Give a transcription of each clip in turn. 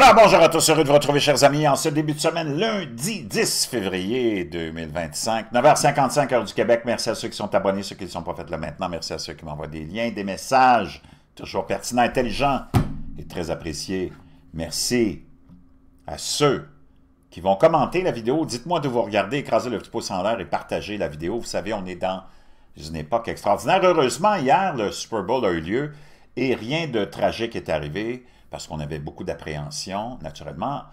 Alors, bonjour à tous, heureux de vous retrouver, chers amis, en ce début de semaine, lundi 10 février 2025, 9h55, heure du Québec. Merci à ceux qui sont abonnés, ceux qui ne sont pas faits là maintenant. Merci à ceux qui m'envoient des liens, des messages, toujours pertinents, intelligents et très appréciés. Merci à ceux qui vont commenter la vidéo. Dites-moi d'où vous regardez, écrasez le petit pouce en l'air et partagez la vidéo. Vous savez, on est dans une époque extraordinaire. Heureusement, hier, le Super Bowl a eu lieu et rien de tragique est arrivé, parce qu'on avait beaucoup d'appréhension, naturellement,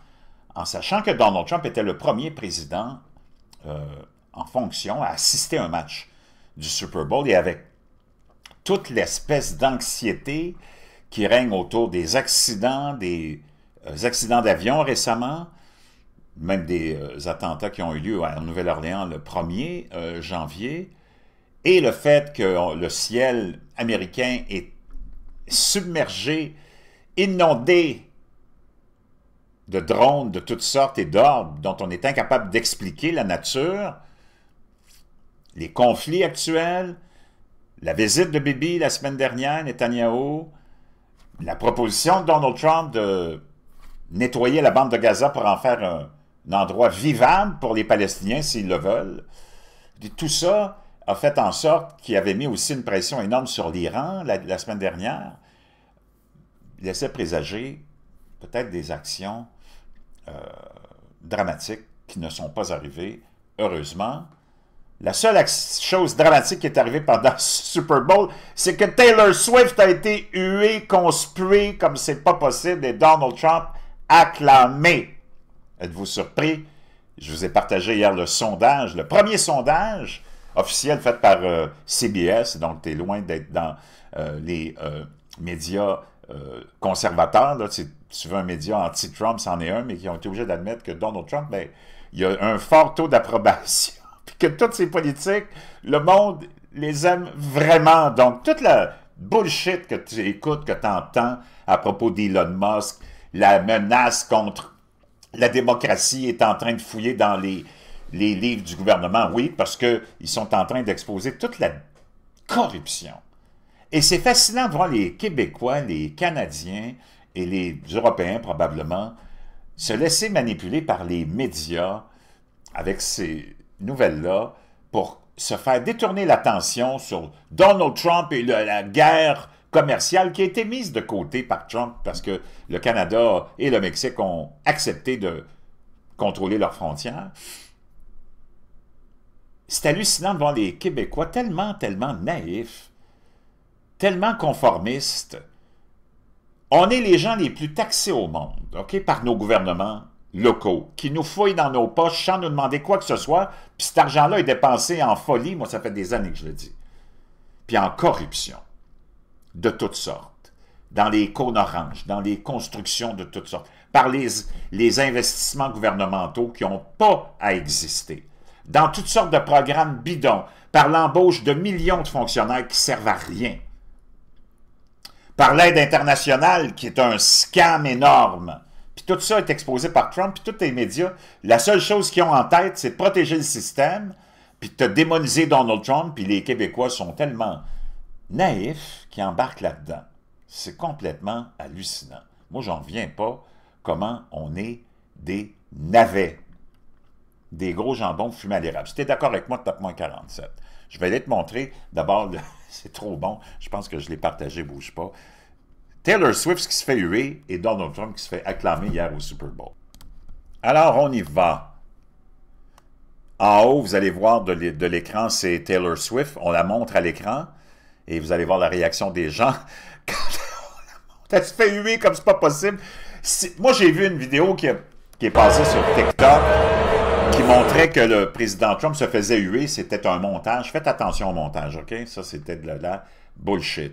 en sachant que Donald Trump était le premier président en fonction à assister à un match du Super Bowl, et avec toute l'espèce d'anxiété qui règne autour des accidents d'avion récemment, même des attentats qui ont eu lieu en Nouvelle-Orléans le 1er janvier, et le fait que le ciel américain est submergé, inondé de drones de toutes sortes et d'ordres dont on est incapable d'expliquer la nature, les conflits actuels, la visite de Bibi la semaine dernière, Netanyahou, la proposition de Donald Trump de nettoyer la bande de Gaza pour en faire un endroit vivable pour les Palestiniens s'ils le veulent. Tout ça a fait en sorte qu'il avait mis aussi une pression énorme sur l'Iran la semaine dernière, laissait présager peut-être des actions dramatiques qui ne sont pas arrivées, heureusement. La seule chose dramatique qui est arrivée pendant ce Super Bowl, c'est que Taylor Swift a été huée, conspuée comme c'est pas possible, et Donald Trump acclamé. Êtes-vous surpris? Je vous ai partagé hier le sondage, le premier sondage officiel fait par CBS, donc tu es loin d'être dans les médias conservateurs, là, si tu veux un média anti-Trump, c'en est un, mais qui ont été obligés d'admettre que Donald Trump, ben, il y a un fort taux d'approbation, puis que toutes ces politiques, le monde les aime vraiment. Donc, toute la bullshit que tu écoutes, que tu entends à propos d'Elon Musk, la menace contre la démocratie est en train de fouiller dans les livres du gouvernement, oui, parce qu'ils sont en train d'exposer toute la corruption. Et c'est fascinant de voir les Québécois, les Canadiens et les Européens probablement se laisser manipuler par les médias avec ces nouvelles-là pour se faire détourner l'attention sur Donald Trump et la guerre commerciale qui a été mise de côté par Trump parce que le Canada et le Mexique ont accepté de contrôler leurs frontières. C'est hallucinant de voir les Québécois tellement naïfs, tellement conformistes. On est les gens les plus taxés au monde, OK, par nos gouvernements locaux, qui nous fouillent dans nos poches sans nous demander quoi que ce soit, puis cet argent-là est dépensé en folie, moi ça fait des années que je le dis, puis en corruption, de toutes sortes, dans les cônes oranges, dans les constructions de toutes sortes, par les investissements gouvernementaux qui n'ont pas à exister, dans toutes sortes de programmes bidons, par l'embauche de millions de fonctionnaires qui servent à rien, par l'aide internationale qui est un scam énorme. Puis tout ça est exposé par Trump, puis tous les médias. La seule chose qu'ils ont en tête, c'est de protéger le système, puis de démoniser Donald Trump, puis les Québécois sont tellement naïfs qu'ils embarquent là-dedans. C'est complètement hallucinant. Moi, j'en reviens pas comment on est des navets. Des gros jambons fumés à l'érable. Si tu es d'accord avec moi, tape-moi 47. Je vais aller te montrer, d'abord, c'est trop bon, je pense que je l'ai partagé, bouge pas. Taylor Swift qui se fait huer et Donald Trump qui se fait acclamer hier au Super Bowl. Alors, on y va. En haut, vous allez voir de l'écran, c'est Taylor Swift. On la montre à l'écran et vous allez voir la réaction des gens. Quand on la montre, elle se fait huer comme c'est pas possible. Moi, j'ai vu une vidéo qui est passée sur TikTok qui montrait que le président Trump se faisait huer, c'était un montage. Faites attention au montage, OK? Ça, c'était de la bullshit.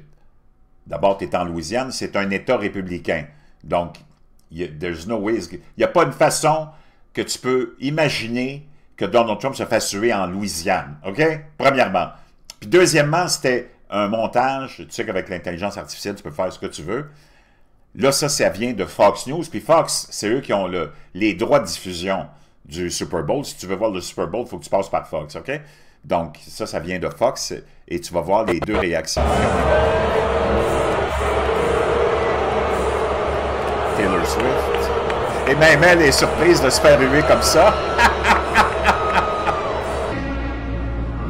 D'abord, tu es en Louisiane, c'est un État républicain. Donc, there's no way. Il n'y a pas une façon que tu peux imaginer que Donald Trump se fasse huer en Louisiane, OK? Premièrement. Puis deuxièmement, c'était un montage. Tu sais qu'avec l'intelligence artificielle, tu peux faire ce que tu veux. Là, ça vient de Fox News. Puis Fox, c'est eux qui ont les droits de diffusion du Super Bowl. Si tu veux voir le Super Bowl, il faut que tu passes par Fox, OK? Donc, ça vient de Fox, et tu vas voir les deux réactions. Taylor Swift. Et même elle est surprise de se faire huer comme ça.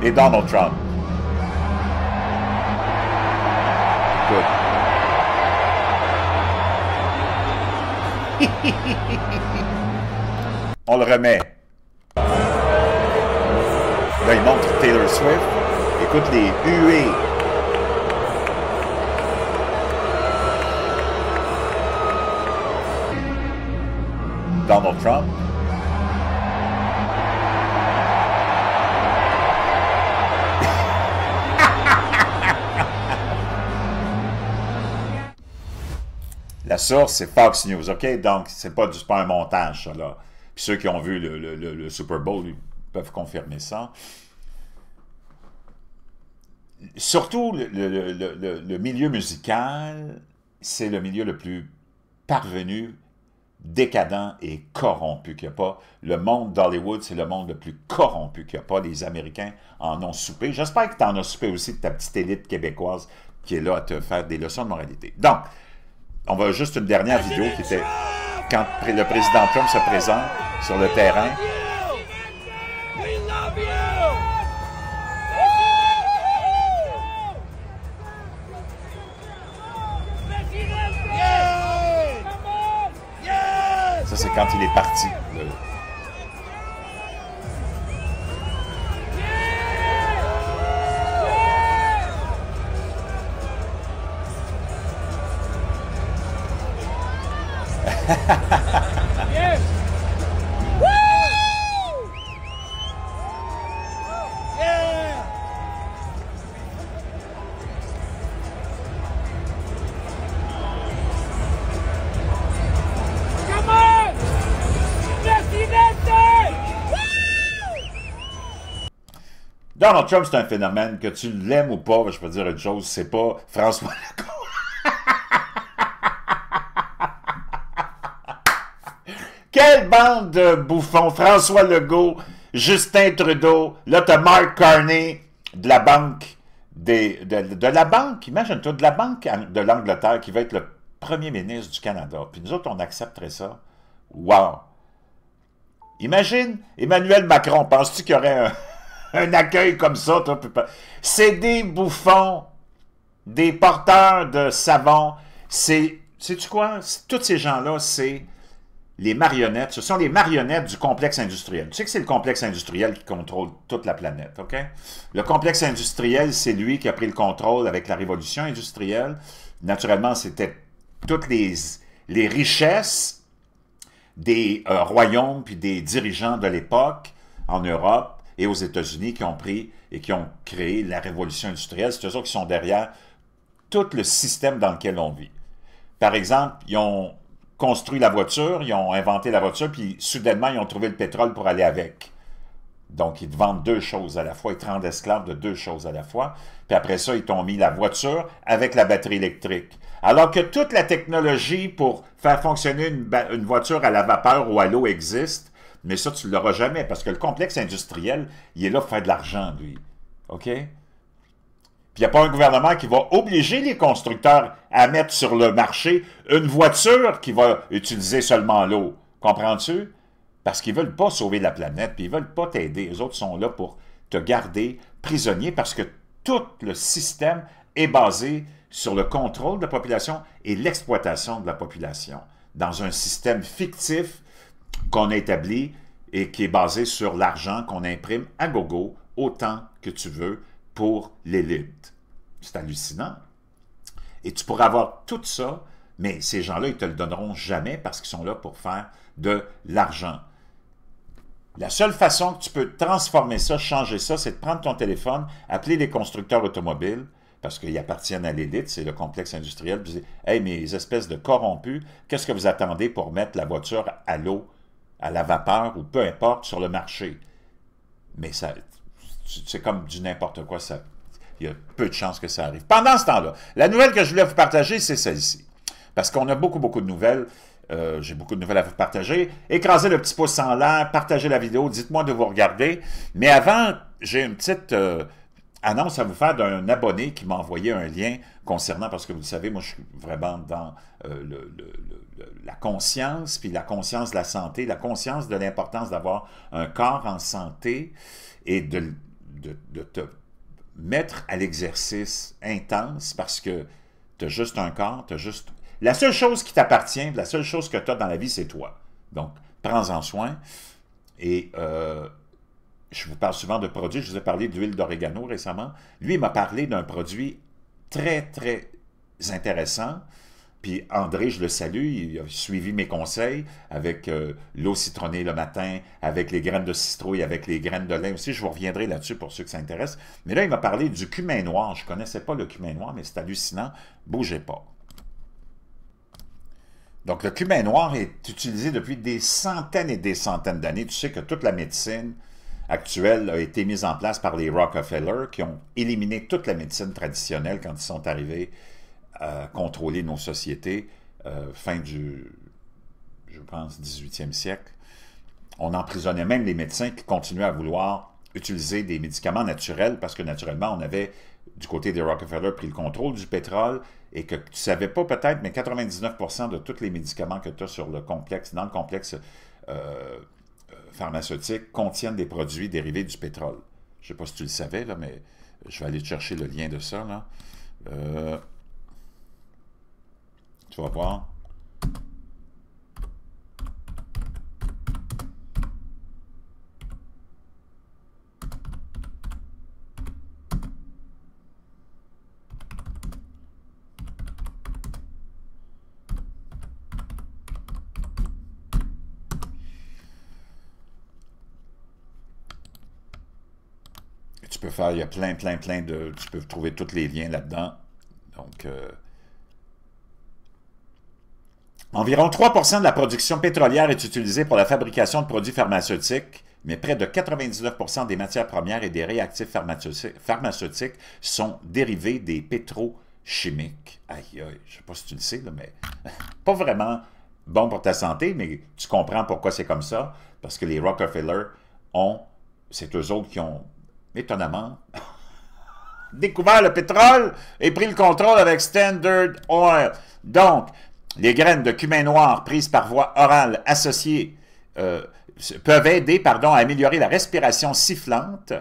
Et Donald Trump. Écoute. On le remet. Là, il montre Taylor Swift. Écoute les huées. Donald Trump. La source, c'est Fox News, OK? Donc, c'est pas un montage, ça, là. Puis ceux qui ont vu le Super Bowl, ils peuvent confirmer ça. Surtout, le milieu musical, c'est le milieu le plus parvenu, décadent et corrompu qu'il n'y a pas. Le monde d'Hollywood, c'est le monde le plus corrompu qu'il n'y a pas. Les Américains en ont soupé. J'espère que tu en as soupé aussi de ta petite élite québécoise qui est là à te faire des leçons de moralité. Donc, on va juste une dernière vidéo qui était quand le président Trump se présente sur le terrain. Ça, c'est quand il est parti. Yes. Woo! Yeah. Come on! Presidente! Donald Trump, c'est un phénomène, que tu l'aimes ou pas, je peux te dire une chose, c'est pas François Legault. Quelle bande de bouffons! François Legault, Justin Trudeau, là t'as Mark Carney de la banque, de la banque, imagine-toi, de la banque de l'Angleterre qui va être le premier ministre du Canada. Puis nous autres, on accepterait ça. Wow! Imagine, Emmanuel Macron, penses-tu qu'il y aurait un accueil comme ça? C'est des bouffons, des porteurs de savon. Sais-tu quoi? Tous ces gens-là, c'est les marionnettes. Ce sont les marionnettes du complexe industriel. Tu sais que c'est le complexe industriel qui contrôle toute la planète, OK? Le complexe industriel, c'est lui qui a pris le contrôle avec la révolution industrielle. Naturellement, c'était toutes les richesses des royaumes puis des dirigeants de l'époque en Europe et aux États-Unis qui ont pris et qui ont créé la révolution industrielle. C'est eux autres qui sont derrière tout le système dans lequel on vit. Par exemple, ils ont construit la voiture, ils ont inventé la voiture, puis soudainement, ils ont trouvé le pétrole pour aller avec. Donc, ils te vendent deux choses à la fois, ils te rendent esclave de deux choses à la fois, puis après ça, ils t'ont mis la voiture avec la batterie électrique. Alors que toute la technologie pour faire fonctionner une voiture à la vapeur ou à l'eau existe, mais ça, tu ne l'auras jamais, parce que le complexe industriel, il est là pour faire de l'argent, lui. OK? Puis il n'y a pas un gouvernement qui va obliger les constructeurs à mettre sur le marché une voiture qui va utiliser seulement l'eau. Comprends-tu? Parce qu'ils ne veulent pas sauver la planète, puis ils ne veulent pas t'aider. Les autres sont là pour te garder prisonnier parce que tout le système est basé sur le contrôle de la population et l'exploitation de la population dans un système fictif qu'on a établi et qui est basé sur l'argent qu'on imprime à gogo autant que tu veux pour l'élite. C'est hallucinant. Et tu pourras avoir tout ça, mais ces gens-là, ils ne te le donneront jamais parce qu'ils sont là pour faire de l'argent. La seule façon que tu peux transformer ça, changer ça, c'est de prendre ton téléphone, appeler les constructeurs automobiles, parce qu'ils appartiennent à l'élite, c'est le complexe industriel, puis dire « Hey, mes espèces de corrompus, qu'est-ce que vous attendez pour mettre la voiture à l'eau, à la vapeur, ou peu importe, sur le marché? » Mais ça, c'est comme du n'importe quoi, ça, il y a peu de chances que ça arrive. Pendant ce temps-là, la nouvelle que je voulais vous partager, c'est celle-ci. Parce qu'on a beaucoup de nouvelles. J'ai beaucoup de nouvelles à vous partager. Écrasez le petit pouce en l'air, partagez la vidéo, dites-moi de vous regarder. Mais avant, j'ai une petite annonce à vous faire d'un abonné qui m'a envoyé un lien concernant, parce que vous le savez, moi je suis vraiment dans la conscience, puis la conscience de la santé, la conscience de l'importance d'avoir un corps en santé et de te mettre à l'exercice intense parce que tu as juste un corps, tu as juste... La seule chose qui t'appartient, la seule chose que tu as dans la vie, c'est toi. Donc, prends-en soin. Et je vous parle souvent de produits. Je vous ai parlé d'huile d'orégano récemment. Lui, il m'a parlé d'un produit très, très intéressant. Puis André, je le salue, il a suivi mes conseils avec l'eau citronnée le matin, avec les graines de citrouille, avec les graines de lin aussi. Je vous reviendrai là-dessus pour ceux que ça intéresse. Mais là, il m'a parlé du cumin noir. Je ne connaissais pas le cumin noir, mais c'est hallucinant. Bougez pas. Donc, le cumin noir est utilisé depuis des centaines et des centaines d'années. Tu sais que toute la médecine actuelle a été mise en place par les Rockefeller qui ont éliminé toute la médecine traditionnelle quand ils sont arrivés à contrôler nos sociétés, fin du, je pense, 18e siècle. On emprisonnait même les médecins qui continuaient à vouloir utiliser des médicaments naturels parce que naturellement, on avait, du côté des Rockefeller, pris le contrôle du pétrole et que tu ne savais pas peut-être, mais 99% de tous les médicaments que tu as sur le complexe, dans le complexe pharmaceutique, contiennent des produits dérivés du pétrole. Je ne sais pas si tu le savais, là, mais je vais aller te chercher le lien de ça, là. Tu vas voir. Tu peux faire, il y a plein de... Tu peux trouver tous les liens là-dedans. Donc... environ 3% de la production pétrolière est utilisée pour la fabrication de produits pharmaceutiques, mais près de 99% des matières premières et des réactifs pharmaceutiques sont dérivés des pétrochimiques. Aïe, aïe, je ne sais pas si tu le sais, là, mais pas vraiment bon pour ta santé, mais tu comprends pourquoi c'est comme ça, parce que les Rockefeller c'est eux autres qui ont, étonnamment, découvert le pétrole et pris le contrôle avec Standard Oil. Donc, les graines de cumin noir prises par voie orale associées peuvent aider à améliorer la respiration sifflante,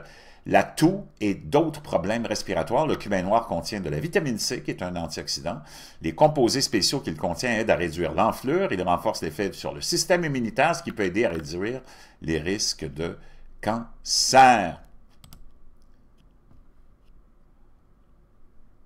la toux et d'autres problèmes respiratoires. Le cumin noir contient de la vitamine C, qui est un antioxydant. Les composés spéciaux qu'il contient aident à réduire l'enflure. Il renforce l'effet sur le système immunitaire, ce qui peut aider à réduire les risques de cancer.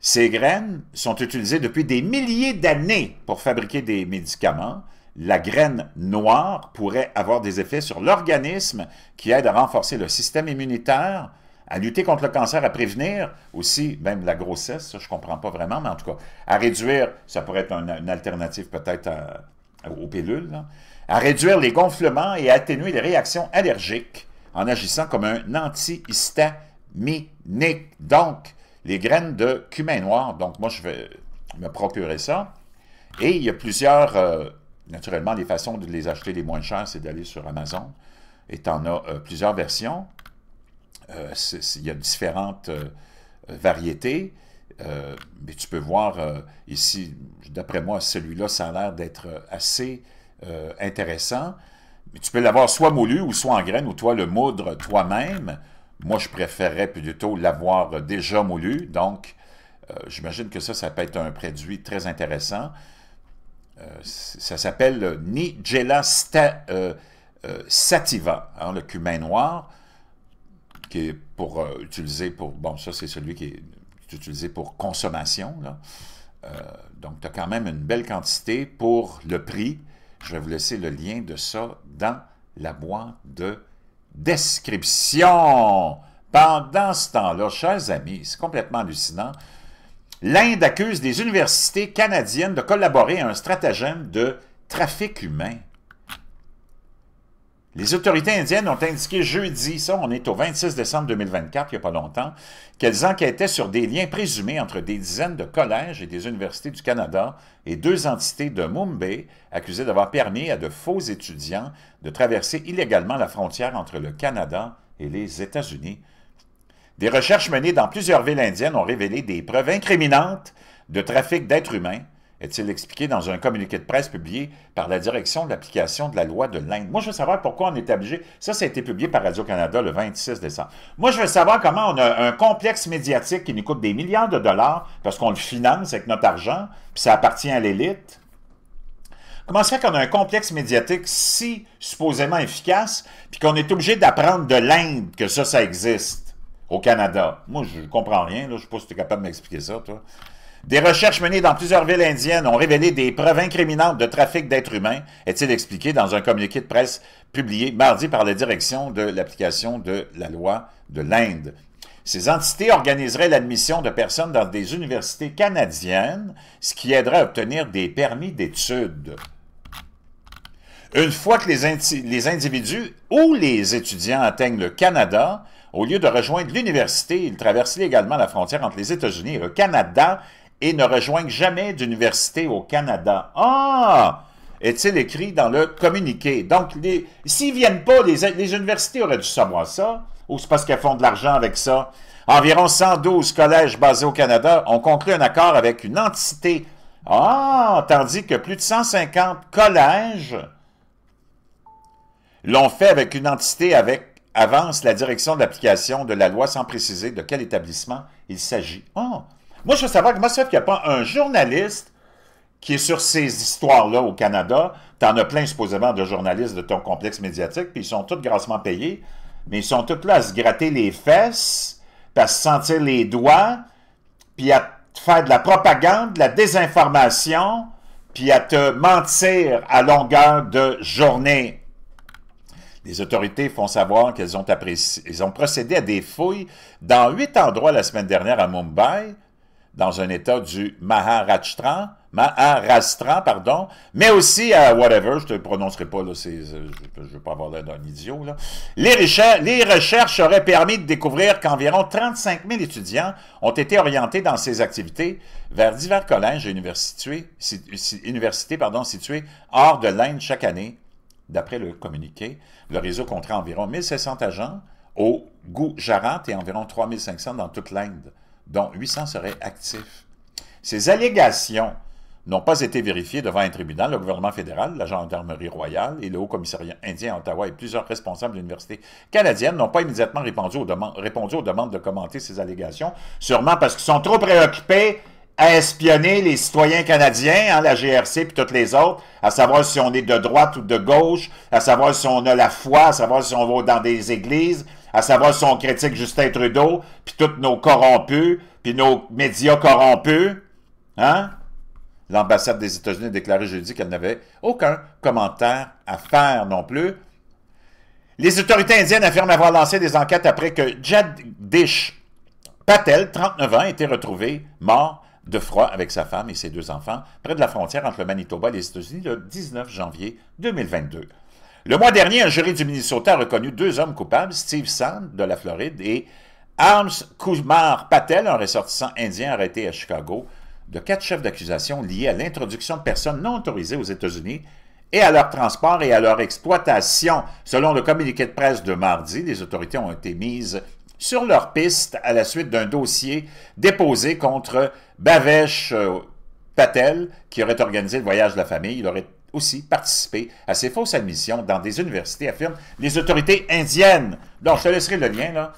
Ces graines sont utilisées depuis des milliers d'années pour fabriquer des médicaments. La graine noire pourrait avoir des effets sur l'organisme qui aident à renforcer le système immunitaire, à lutter contre le cancer, à prévenir aussi, même la grossesse, ça je ne comprends pas vraiment, mais en tout cas, à réduire, ça pourrait être une alternative peut-être aux pilules, là, à réduire les gonflements et à atténuer les réactions allergiques en agissant comme un antihistaminique. Donc, les graines de cumin noir, donc moi je vais me procurer ça. Et il y a plusieurs, naturellement, les façons de les acheter les moins chères, c'est d'aller sur Amazon. Et tu en as plusieurs versions. Il y a différentes variétés. Mais tu peux voir ici, d'après moi, celui-là, ça a l'air d'être assez intéressant. Mais tu peux l'avoir soit moulu ou soit en graines, ou toi le moudre toi-même. Moi, je préférerais plutôt l'avoir déjà moulu. Donc, j'imagine que ça peut être un produit très intéressant. Ça s'appelle Nigella sativa, hein, le cumin noir, qui est pour utiliser pour... Bon, ça, c'est celui qui est utilisé pour consommation, là. Donc, tu as quand même une belle quantité pour le prix. Je vais vous laisser le lien de ça dans la boîte de description. Pendant ce temps-là, chers amis, c'est complètement hallucinant, l'Inde accuse des universités canadiennes de collaborer à un stratagème de trafic humain. Les autorités indiennes ont indiqué jeudi, ça on est au 26 décembre 2024, il n'y a pas longtemps, qu'elles enquêtaient sur des liens présumés entre des dizaines de collèges et des universités du Canada et deux entités de Mumbai accusées d'avoir permis à de faux étudiants de traverser illégalement la frontière entre le Canada et les États-Unis. Des recherches menées dans plusieurs villes indiennes ont révélé des preuves incriminantes de trafic d'êtres humains, est-il expliqué dans un communiqué de presse publié par la direction de l'application de la loi de l'Inde. Moi, je veux savoir pourquoi on est obligé... Ça a été publié par Radio-Canada le 26 décembre. Moi, je veux savoir comment on a un complexe médiatique qui nous coûte des milliards de dollars, parce qu'on le finance avec notre argent, puis ça appartient à l'élite. Comment ça fait qu'on a un complexe médiatique si supposément efficace, puis qu'on est obligé d'apprendre de l'Inde que ça existe au Canada? Moi, je comprends rien, là. Je ne sais pas si tu es capable de m'expliquer ça, toi. Des recherches menées dans plusieurs villes indiennes ont révélé des preuves incriminantes de trafic d'êtres humains, est-il expliqué dans un communiqué de presse publié mardi par la direction de l'application de la loi de l'Inde. Ces entités organiseraient l'admission de personnes dans des universités canadiennes, ce qui aiderait à obtenir des permis d'études. Une fois que les individus ou les étudiants atteignent le Canada, au lieu de rejoindre l'université, ils traversent légalement la frontière entre les États-Unis et le Canada et ne rejoignent jamais d'université au Canada. Ah! Est-il écrit dans le communiqué. Donc, s'ils ne viennent pas, les universités auraient dû savoir ça, ou c'est parce qu'elles font de l'argent avec ça. Environ 112 collèges basés au Canada ont conclu un accord avec une entité. Ah! Tandis que plus de 150 collèges l'ont fait avec une entité avance la direction de l'application de la loi sans préciser de quel établissement il s'agit. Oh. Moi, je veux savoir comment ça fait qu'il n'y a pas un journaliste qui est sur ces histoires-là au Canada. Tu en as plein, supposément, de journalistes de ton complexe médiatique, puis ils sont tous grassement payés, mais ils sont tous là à se gratter les fesses, puis à se sentir les doigts, puis à faire de la propagande, de la désinformation, puis à te mentir à longueur de journée. Les autorités font savoir qu'elles ont procédé à des fouilles dans 8 endroits la semaine dernière à Mumbai, dans un état du Maharashtra, mais aussi à whatever, je ne te le prononcerai pas, là, je ne veux pas avoir l'air d'un idiot. Là. Les recherches auraient permis de découvrir qu'environ 35 000 étudiants ont été orientés dans ces activités vers divers collèges et universités situés hors de l'Inde chaque année. D'après le communiqué, le réseau compterait environ 1700 agents au Gujarat et environ 3500 dans toute l'Inde, dont 800 seraient actifs. Ces allégations n'ont pas été vérifiées devant un tribunal. Le gouvernement fédéral, la Gendarmerie royale et le Haut-Commissariat indien à Ottawa et plusieurs responsables de l'université canadienne n'ont pas immédiatement répondu aux demandes de commenter ces allégations, sûrement parce qu'ils sont trop préoccupés à espionner les citoyens canadiens, hein, la GRC puis toutes les autres, à savoir si on est de droite ou de gauche, à savoir si on a la foi, à savoir si on va dans des églises, à savoir si on critique Justin Trudeau, puis tous nos corrompus, puis nos médias corrompus. Hein? L'ambassade des États-Unis a déclaré jeudi qu'elle n'avait aucun commentaire à faire non plus. Les autorités indiennes affirment avoir lancé des enquêtes après que Jagdish Patel, 39 ans, a été retrouvé mort de froid avec sa femme et ses 2 enfants près de la frontière entre le Manitoba et les États-Unis le 19 janvier 2022. Le mois dernier, un jury du Minnesota a reconnu 2 hommes coupables, Steve Sand de la Floride et Arms Kumar Patel, un ressortissant indien arrêté à Chicago, de 4 chefs d'accusation liés à l'introduction de personnes non autorisées aux États-Unis et à leur transport et à leur exploitation. Selon le communiqué de presse de mardi, les autorités ont été mises sur leur piste à la suite d'un dossier déposé contre Bhavesh Patel, qui aurait organisé le voyage de la famille. Il aurait aussi participé à ces fausses admissions dans des universités, affirment les autorités indiennes. Donc, je te laisserai le lien, là.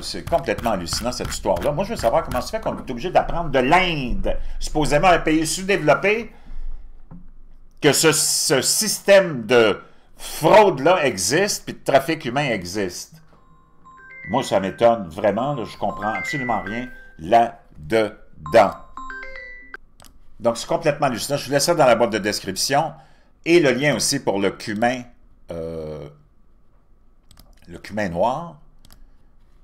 C'est complètement hallucinant, cette histoire-là. Moi, je veux savoir comment ça fait qu'on est obligé d'apprendre de l'Inde, supposément un pays sous-développé, que ce système de fraude-là existe, puis de trafic humain existe. Moi, ça m'étonne vraiment, là, je comprends absolument rien là-dedans. Donc, c'est complètement hallucinant. Je vous laisse ça dans la boîte de description. Et le lien aussi pour le cumin noir.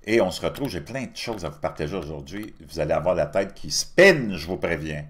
Et on se retrouve, j'ai plein de choses à vous partager aujourd'hui. Vous allez avoir la tête qui spinne, je vous préviens.